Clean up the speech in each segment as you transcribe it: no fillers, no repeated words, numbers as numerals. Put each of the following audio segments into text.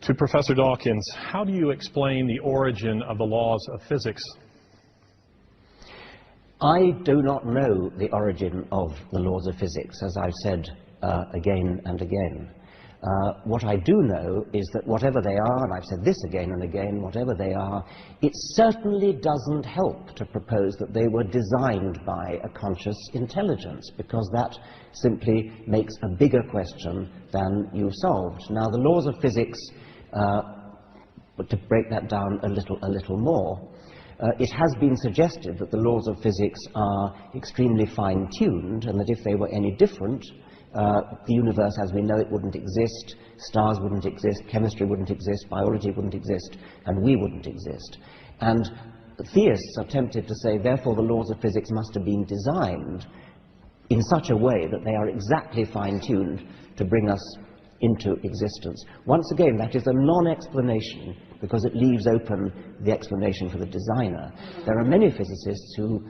To Professor Dawkins, how do you explain the origin of the laws of physics? I do not know the origin of the laws of physics, as I've said again and again. What I do know is that whatever they are, and I've said this again and again, whatever they are, it certainly doesn't help to propose that they were designed by a conscious intelligence, because that simply makes a bigger question than you've solved. Now, the laws of physics, to break that down a little more, it has been suggested that the laws of physics are extremely fine-tuned, and that if they were any different, the universe as we know it wouldn't exist, stars wouldn't exist, chemistry wouldn't exist, biology wouldn't exist, and we wouldn't exist. And theists are tempted to say, therefore, the laws of physics must have been designed in such a way that they are exactly fine-tuned to bring us into existence. Once again, that is a non-explanation, because it leaves open the explanation for the designer. There are many physicists who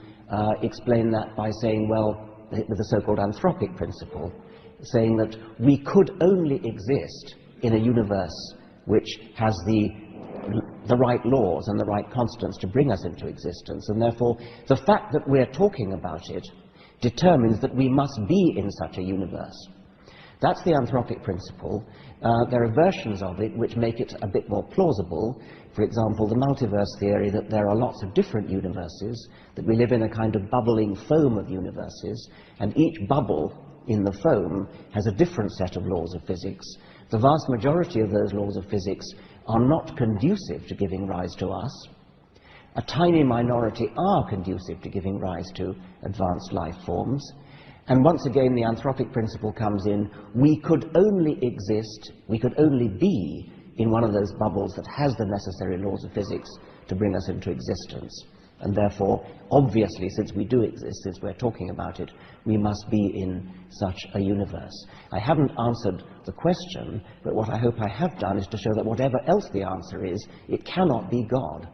explain that by saying, well, with the so-called anthropic principle, saying that we could only exist in a universe which has the right laws and the right constants to bring us into existence, and therefore the fact that we're talking about it determines that we must be in such a universe. That's the anthropic principle. There are versions of it which make it a bit more plausible. For example, the multiverse theory, that there are lots of different universes, that we live in a kind of bubbling foam of universes, and each bubble in the foam has a different set of laws of physics. The vast majority of those laws of physics are not conducive to giving rise to us. A tiny minority are conducive to giving rise to advanced life forms. And once again, the anthropic principle comes in. We could only exist, we could only be in one of those bubbles that has the necessary laws of physics to bring us into existence. And therefore, obviously, since we do exist, since we're talking about it, we must be in such a universe. I haven't answered the question, but what I hope I have done is to show that whatever else the answer is, it cannot be God.